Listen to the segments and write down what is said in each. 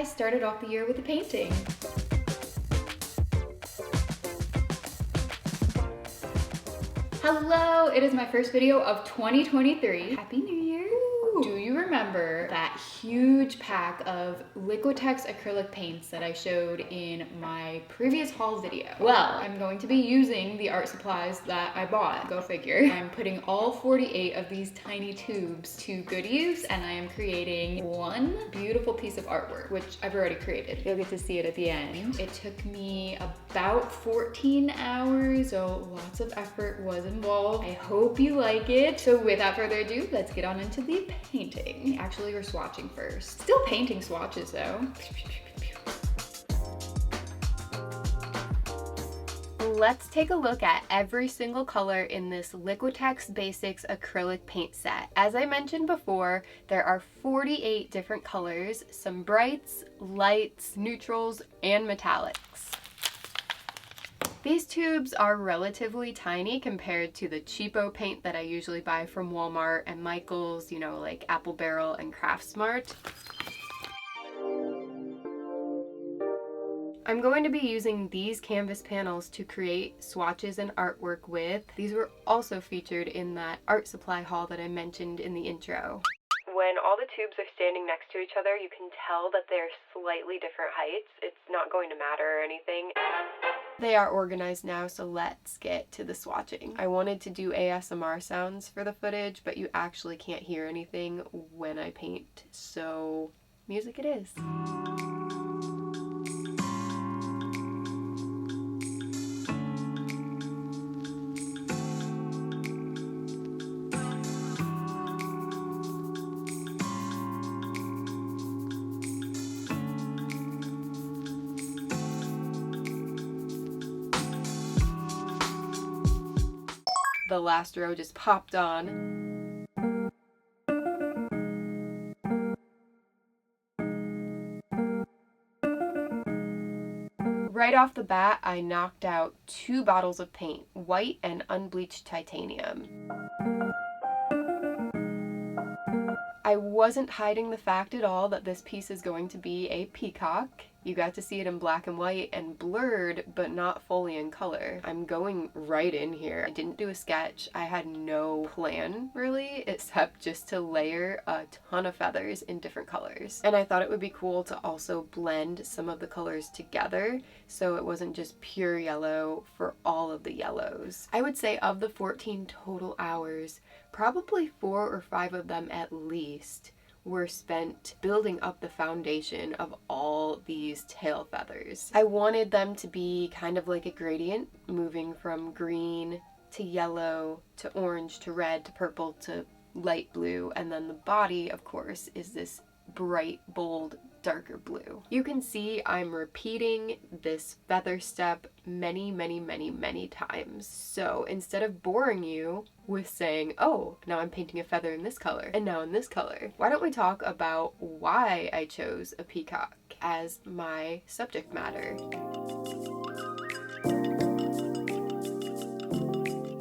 I started off the year with a painting. Hello, it is my first video of 2023. Happy New Year. Do you remember that huge pack of Liquitex acrylic paints that I showed in my previous haul video? Well, I'm going to be using the art supplies that I bought. Go figure. I'm putting all 48 of these tiny tubes to good use, and I am creating one beautiful piece of artwork, which I've already created. You'll get to see it at the end. It took me about 14 hours, so lots of effort was involved. I hope you like it. So without further ado, let's get on into the painting. Actually, we're swatching first. Still painting swatches though. Let's take a look at every single color in this Liquitex Basics acrylic paint set. As I mentioned before, there are 48 different colors, some brights, lights, neutrals, and metallics. These tubes are relatively tiny compared to the cheapo paint that I usually buy from Walmart and Michael's, you know, like Apple Barrel and Craftsmart. I'm going to be using these canvas panels to create swatches and artwork with. These were also featured in that art supply haul that I mentioned in the intro. When all the tubes are standing next to each other, you can tell that they're slightly different heights. It's not going to matter or anything. They are organized now, so let's get to the swatching. I wanted to do ASMR sounds for the footage, but you actually can't hear anything when I paint, so music it is. The last row just popped on. Right off the bat, I knocked out 2 bottles of paint, white and unbleached titanium. I wasn't hiding the fact at all that this piece is going to be a peacock. You got to see it in black and white and blurred, but not fully in color. I'm going right in here. I didn't do a sketch. I had no plan, really, except just to layer a ton of feathers in different colors. And I thought it would be cool to also blend some of the colors together, so it wasn't just pure yellow for all of the yellows. I would say of the 14 total hours, probably 4 or 5 of them at least were spent building up the foundation of all these tail feathers. I wanted them to be kind of like a gradient, moving from green to yellow to orange to red to purple to light blue, and then the body, of course, is this bright, bold, darker blue. You can see I'm repeating this feather step many times. So instead of boring you with saying, oh, now I'm painting a feather in this color and now in this color, why don't we talk about why I chose a peacock as my subject matter?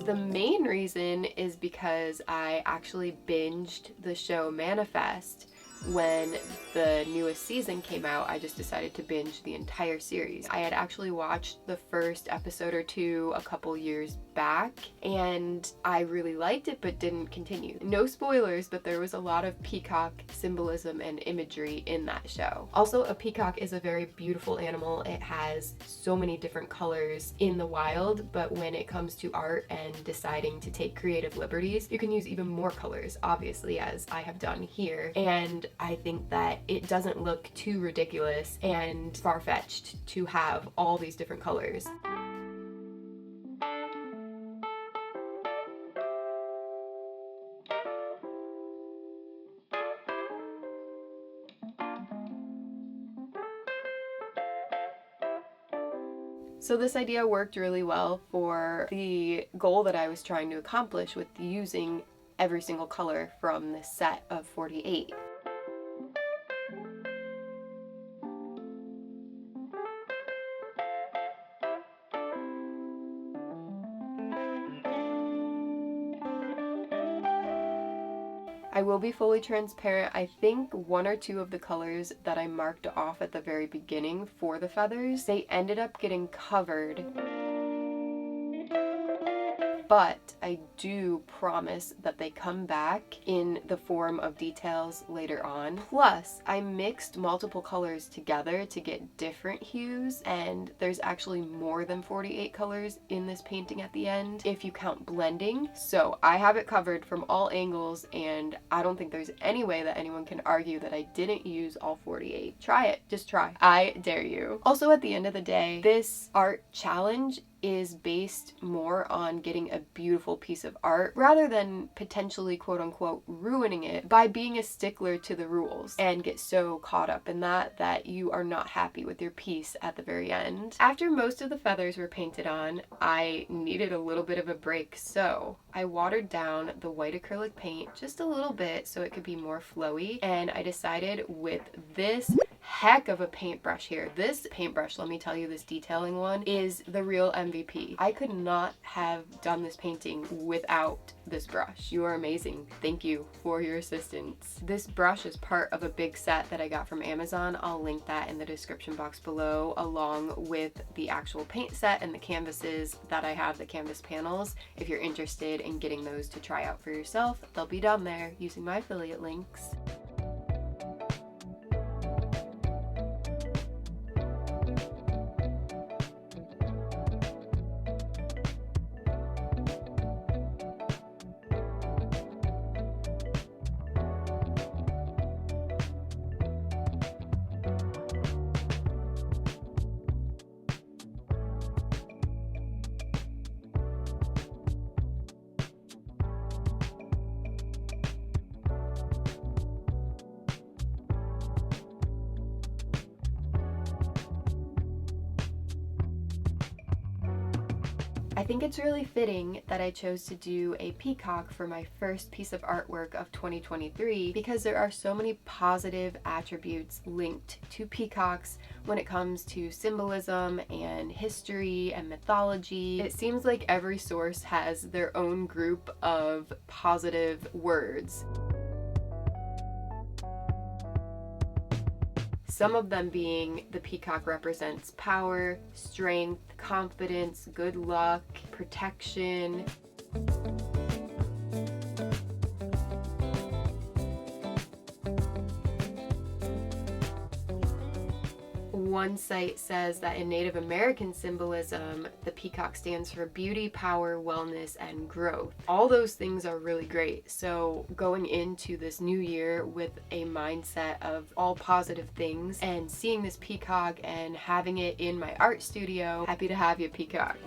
The main reason is because I actually binged the show Manifest. When the newest season came out, I just decided to binge the entire series. I had actually watched the first episode or 2 a couple years back, and I really liked it but didn't continue. No spoilers, but there was a lot of peacock symbolism and imagery in that show. Also, a peacock is a very beautiful animal. It has so many different colors in the wild, but when it comes to art and deciding to take creative liberties, you can use even more colors, obviously, as I have done here. And I think that it doesn't look too ridiculous and far-fetched to have all these different colors. So this idea worked really well for the goal that I was trying to accomplish with using every single color from this set of 48. I will be fully transparent. I think one or two of the colors that I marked off at the very beginning for the feathers, they ended up getting covered. But I do promise that they come back in the form of details later on. Plus, I mixed multiple colors together to get different hues, and there's actually more than 48 colors in this painting at the end, if you count blending. So I have it covered from all angles, and I don't think there's any way that anyone can argue that I didn't use all 48. Try it. Just try. I dare you. Also, at the end of the day, this art challenge is based more on getting a beautiful piece of art rather than potentially quote unquote ruining it by being a stickler to the rules and get so caught up in that you are not happy with your piece at the very end. After most of the feathers were painted on, I needed a little bit of a break, so I watered down the white acrylic paint just a little bit so it could be more flowy, and I decided with this heck of a paintbrush here. This paintbrush, let me tell you, this detailing one is the real MVP. I could not have done this painting without this brush. You are amazing. Thank you for your assistance. This brush is part of a big set that I got from Amazon. I'll link that in the description box below, along with the actual paint set and the canvases that I have, the canvas panels. If you're interested in getting those to try out for yourself, they'll be down there using my affiliate links. I think it's really fitting that I chose to do a peacock for my first piece of artwork of 2023 because there are so many positive attributes linked to peacocks when it comes to symbolism and history and mythology. It seems like every source has their own group of positive words. Some of them being the peacock represents power, strength, confidence, good luck, protection. One site says that in Native American symbolism, the peacock stands for beauty, power, wellness, and growth. All those things are really great. So going into this new year with a mindset of all positive things and seeing this peacock and having it in my art studio, happy to have you, peacock.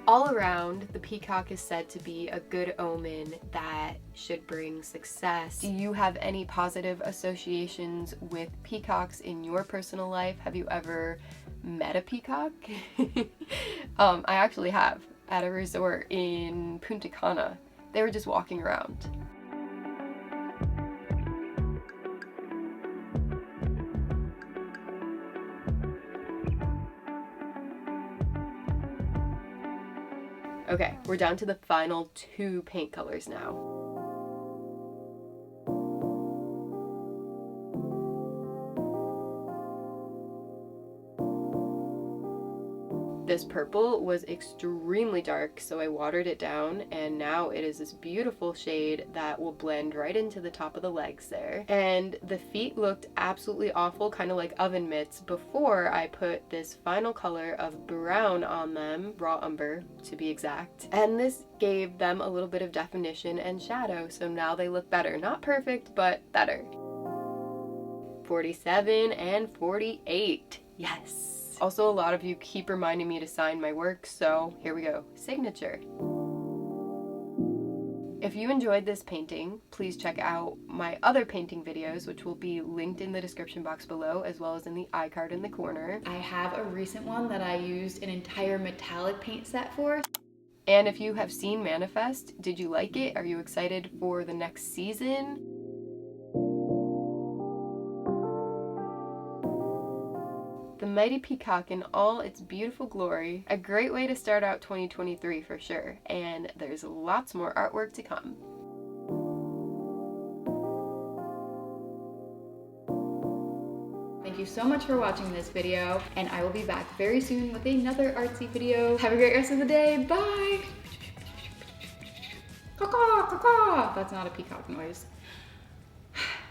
All around, the peacock is said to be a good omen that should bring success. Do you have any positive associations with peacocks in your personal life? Have you ever met a peacock? I actually have, at a resort in Punta Cana. They were just walking around. Okay, we're down to the final two paint colors now. This purple was extremely dark, so I watered it down, and now it is this beautiful shade that will blend right into the top of the legs there. And the feet looked absolutely awful, kind of like oven mitts, before I put this final color of brown on them, raw umber to be exact. And this gave them a little bit of definition and shadow, so now they look better. Not perfect, but better. 47 and 48. Yes. Also, a lot of you keep reminding me to sign my work, so here we go. Signature. If you enjoyed this painting, please check out my other painting videos, which will be linked in the description box below, as well as in the iCard in the corner. I have a recent one that I used an entire metallic paint set for. And if you have seen Manifest, did you like it? Are you excited for the next season? The Mighty Peacock in all its beautiful glory. A great way to start out 2023 for sure, and there's lots more artwork to come. Thank you so much for watching this video, and I will be back very soon with another artsy video. Have a great rest of the day. Bye! Caw-caw, caw-caw. That's not a peacock noise.